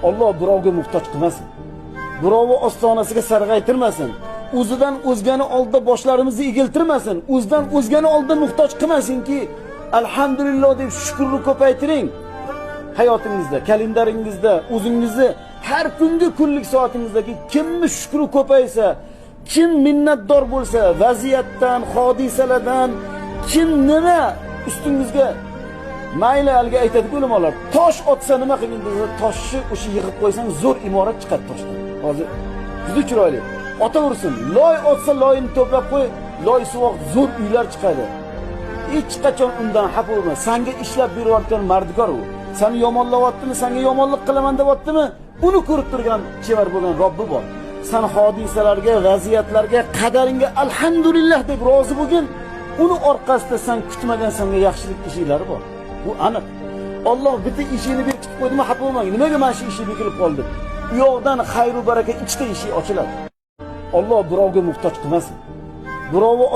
Alloh birovga muhtoj qilmasin. Birovni ostonasiga sarg'aytirmasin. O'zidan o'zgani oldida boshlarimizni egiltirmasin. O'zidan o'zgani oldida muhtoj qilmasinki, alhamdulillah deb shukrni ko'paytiring. Hayotingizda, kalendaringizda, o'zingizni har kungi kunlik soatingizdagi kimni shukri ko'paysa, kim minnatdor bo'lsa, vaziyatdan, hodisalardan, kim nima ustingizga mayli alga aytadiku ulamolar, tosh otsa nima qiling desa, toshni o'sha yig'ib qo'ysang zo'r imorat chiqadi toshdan. Hozir juda chiroyli. Otaversin, loy otsa loyini to'plab qo'y, loy suvoq zo'r uylar chiqadi. Hech qachon undan xafa bo'lma. Senga ishlab berayotgan mardikor u. Seni yomonlayaptimi, senga yomonlik qilaman deyaptimi? Uni ko'rib turgan chevar bo'lgan Robbi bor. Sen hodisalarga, vaziyatlarga, qadaringga alhamdulillah deb rozi bo'lgin. Uni orqasida sen kutmagan senga yaxshilik ishlari bor. Bu aniq. Alloh bitta ishini berkitib qo'ydimi, xafa bo'lmang. Nimaga mana shu ish bekilib qoldi? U yoqdan xayr va baraka ikkita ish ochiladi. Alloh birovga muhtoj qilmasin. Birovni